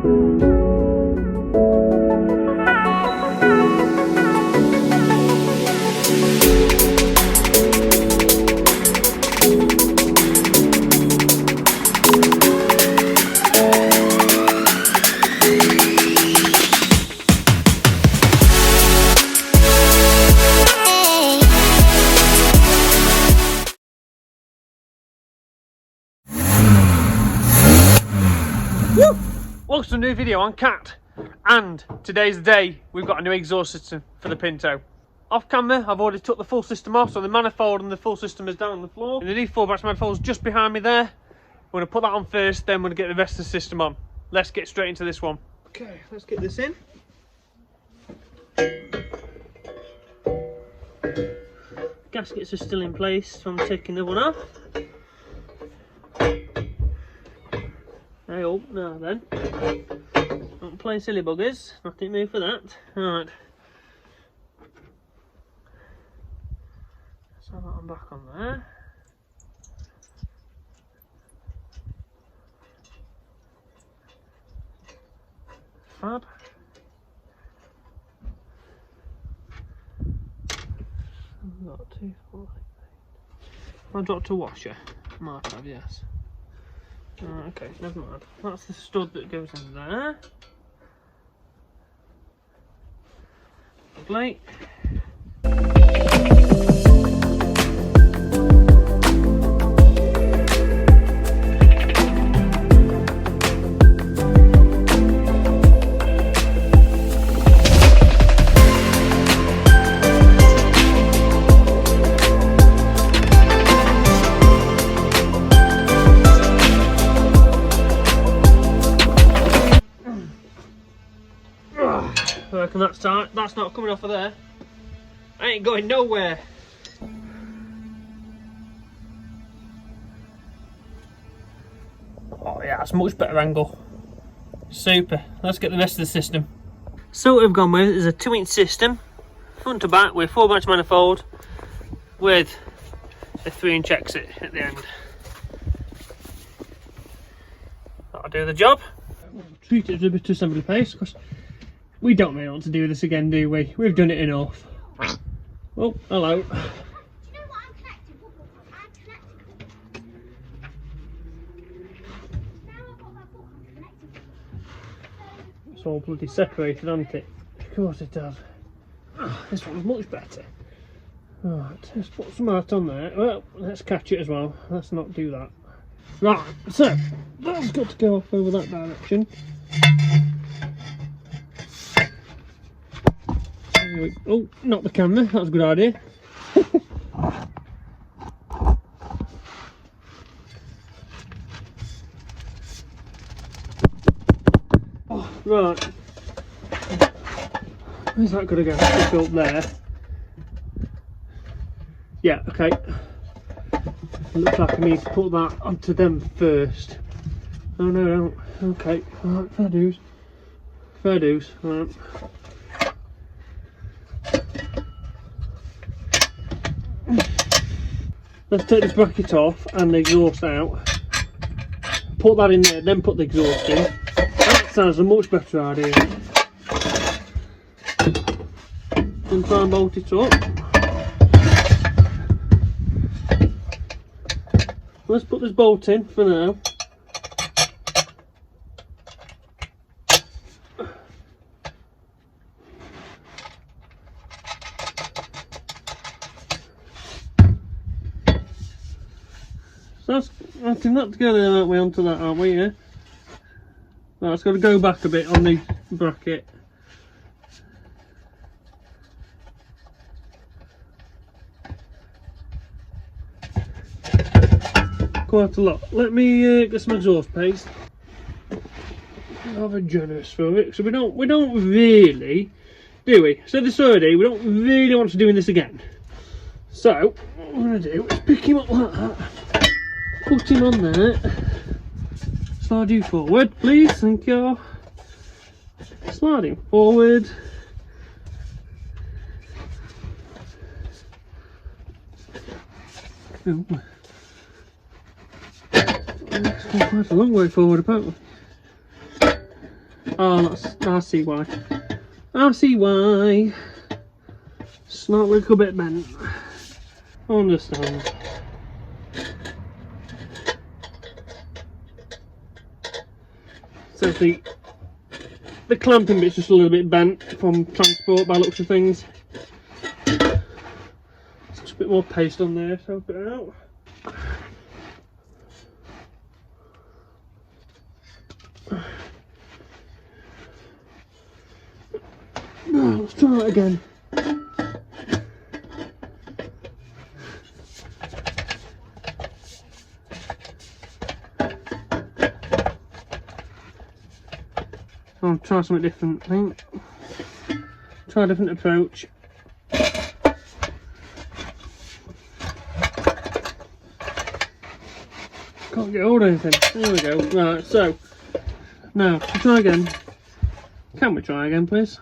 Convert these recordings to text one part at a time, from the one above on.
Welcome to a new video on Cat, and today's the day we've got a new exhaust system for the Pinto. Off camera I've already took the full system off, so the manifold and the full system is down on the floor. And the new 4-batch manifold is just behind me there. We're going to put that on first, then we're going to get the rest of the system on. Let's get straight into this one. Okay, let's get this in. Gaskets are still in place, so I'm taking the one off. Hey, oh, now then. Not playing silly buggers, nothing new for that. Alright. So that one back on there. Fab. Got 2, 4, 8. I dropped a washer. Might have, yes. Okay, never mind. That's the stud that goes in there. Lovely. I reckon that's tight. That's not coming off of there. I ain't going nowhere. Oh yeah, that's a much better angle. Super. Let's get the rest of the system. So what we've gone with is a 2-inch system, front to back, with 4-batch manifold, with a 3-inch exit at the end. That'll do the job. We'll treat it as a bit of assembly paste, because we don't really want to do this again, do we? We've done it enough. Oh, hello. Do you know what I'm connecting? I'm connecting. Now I've got that book, I'm connecting. It's all bloody separated, hasn't it? Of course it does. Oh, this one's much better. Right, let's put some art on there. Well, let's catch it as well. Let's not do that. Right, so that's got to go off over that direction. Oh, not the camera, that's a good idea. Oh, right. Where's that going to go? Just up there. Yeah, okay. It looks like I need to put that onto them first. Oh no, don't. Okay, alright, fair dues. Fair dues, right. Let's take this bracket off and the exhaust out. Put that in there, then put the exhaust in. That sounds a much better idea. Then try and bolt it up. Let's put this bolt in for now. So I think that's going that way onto that, aren't we? Yeah. Right, it's got to go back a bit on the bracket. Quite a lot. Let me get some exhaust paste. Rather generous for it, so we don't really, do we? Said this already. We don't really want to do this again. So what I'm going to do is pick him up like that. Put him on there. Slide you forward, please. Thank you. Slide him forward. Oh. It's quite a long way forward, apparently. Oh, I see why. I see why. It's not a little bit bent. I understand. So the clamping bit's just a little bit bent from transport by looks of things. Just a bit more paste on there, so I'll put it out. Oh, let's try that again. I'll try something different, I think. Try a different approach. Can't get hold of anything. There we go. Right, so now try again. Can we try again, please?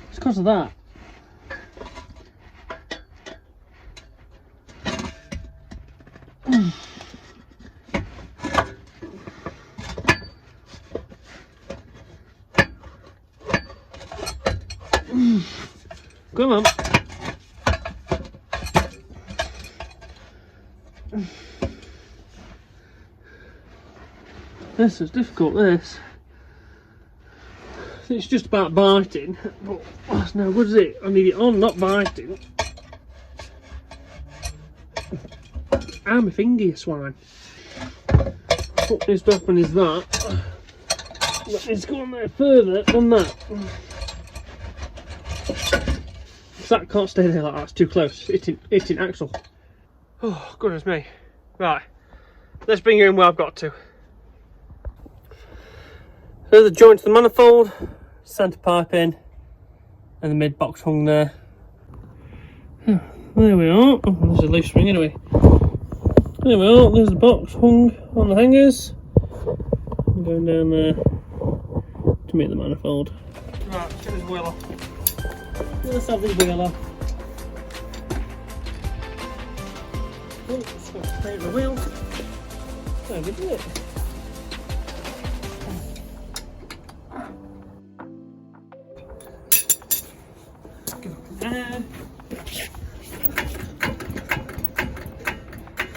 It's because of that. Come on. This is difficult, this. It's just about biting, but that's no good, is it? I need it on, not biting. Ah, my finger, you swine. What needs to happen is that it's going there further than that. That can't stay there like that, it's too close. Hitting axle. Oh, goodness me. Right, let's bring you in where I've got to. There's the joint to the manifold, centre pipe in, and the mid box hung there. There we are. Oh, there's a leaf spring anyway. There we are, there's the box hung on the hangers. I'm going down there to meet the manifold. Right, let's get this wheel off. Let's have this wheel off. Oh, just got to paint the wheel. There we do it. Go up there.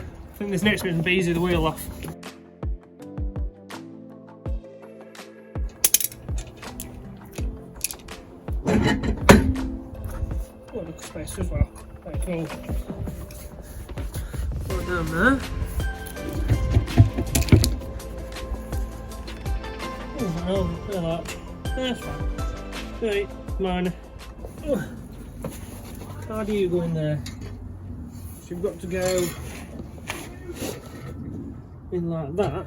I think this next bit will be easy, the wheel off. Oh, look, space as well. Very cool. Put it down there. Oh, no, look at that. That's fine. Right, mine. Oh. How do you go in there? So you've got to go in like that.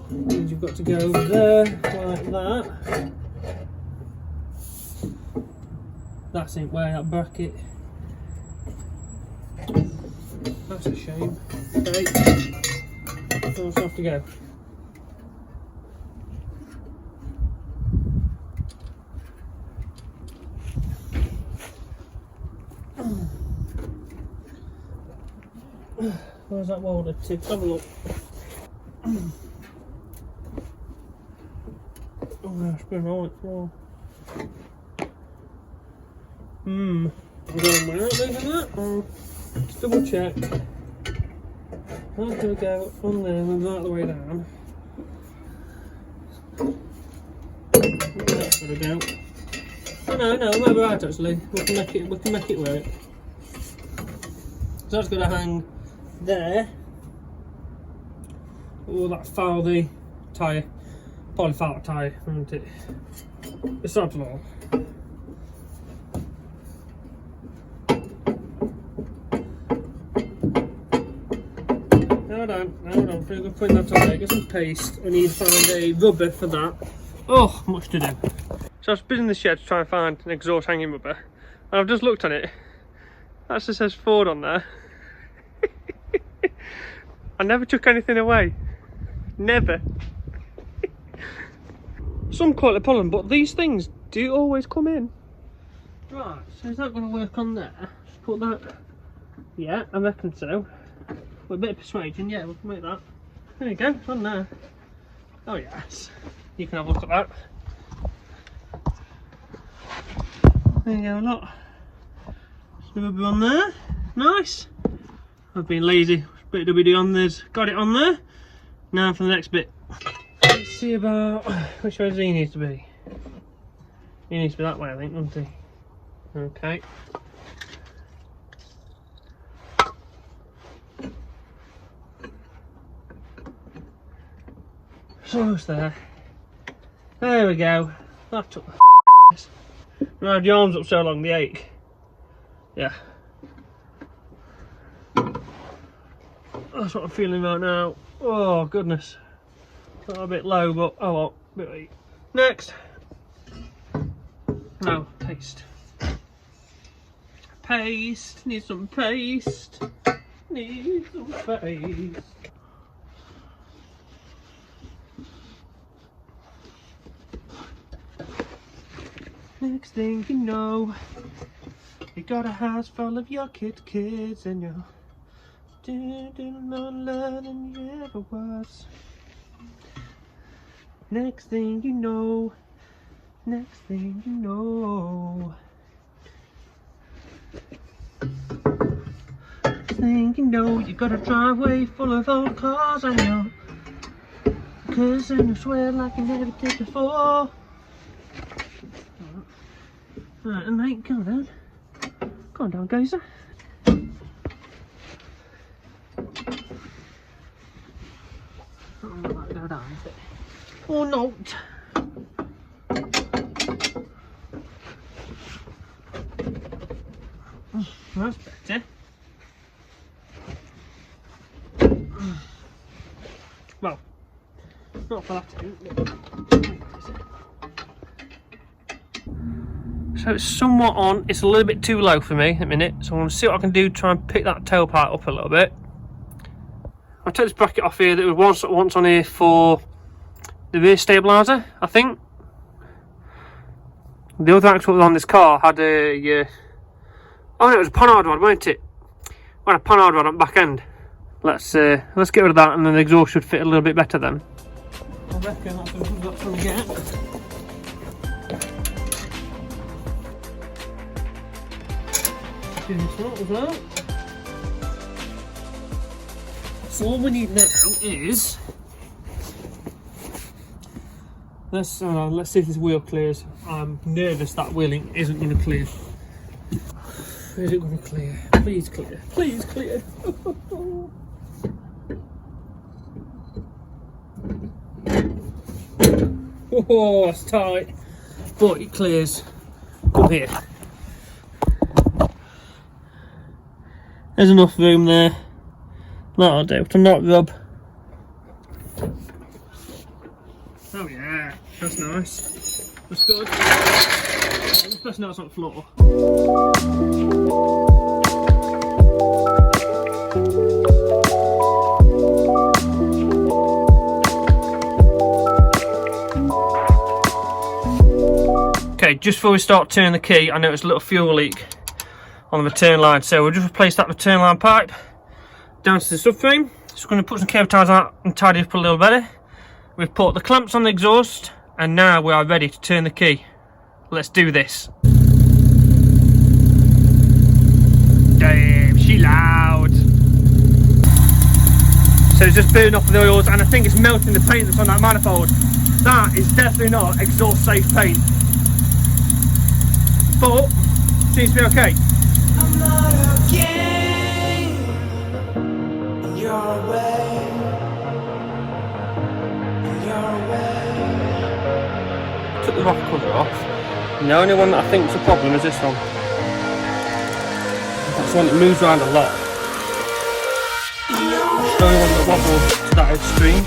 And you've got to go there like that. That's in where that bracket. That's a shame. Okay. So just have to go. Where's that welder to? Have a look. Oh, it's been on its floor. I'm going where are leaving that? Just double check. How do we go on there and that the way down? That's gotta go. Oh no, it might be right actually. We can make it work. So that's gonna hang there. Oh, that Faldy tyre, polyfiber tyre, isn't it? It's not long. Hold on, we're going to put that on there, get some paste. I need to find a rubber for that. Oh, much to do. So I've been in the shed to try and find an exhaust hanging rubber, and I've just looked on it. That just says Ford on there. I never took anything away. Never. Some call it pollen, but these things do always come in. Right, so is that going to work on there? Put that Yeah, I reckon so. With a bit of persuasion, yeah, we can make that. There you go, it's on there. Oh yes. You can have a look at that. There you go, look. The rubber on there. Nice. I've been lazy. Bit of WD on there. Got it on there. Now for the next bit. Let's see about which way does he need to be. He needs to be that way, I think, doesn't he? Okay. Almost there. There we go. That took the I had the arms up so long they ache. Yeah. That's what I'm feeling right now. Oh goodness. Got a bit low, but oh well. Bit late. Next. No, paste. Paste. Need some paste. Need some paste. Next thing you know, you got a house full of your kids and you're doing more love than you ever was. Next thing you know, next thing you know, next thing you know, you got a driveway full of old cars and you're cursing and swear like you never did before. Right, and mate, go down. Go on down, Gazer. Oh, go down a bit. Or not. Oh, that's better. Well, not for that too. So it's somewhat on, it's a little bit too low for me at the minute, so I'm going to see what I can do to try and pick that tailpipe up a little bit. I'll take this bracket off here that was once on here for the rear stabiliser, I think. The other axle that was on this car had a, oh no, it was a panhard rod, wasn't it? I had a panhard rod on the back end. Let's get rid of that and then the exhaust should fit a little bit better then. I reckon that's what we'll get. Do this one as well. So all we need now is let's see if this wheel clears. I'm nervous that wheeling isn't going to clear. Is it going to clear? Please clear. Please clear. Oh, that's tight, but it clears. Come here. There's enough room there. That'll do to not rub. Oh yeah, that's nice. That's good. Especially now it's on the floor. Okay, just before we start turning the key, I noticed a little fuel leak on the return line, so we'll just replace that return line pipe down to the subframe. So we're going to put some cable ties out and tidy up a little better. We've put the clamps on the exhaust and now we are ready to turn the key. Let's do this. Damn, she loud. So it's just burning off the oils and I think it's melting the paint that's on that manifold. That is definitely not exhaust safe paint, but seems to be okay. I'm not okay in your way, in your way. Took the rock cover off, and the only one that I think is a problem is this one. That's the one that moves around a lot. It's the only one that wobbles to that extreme.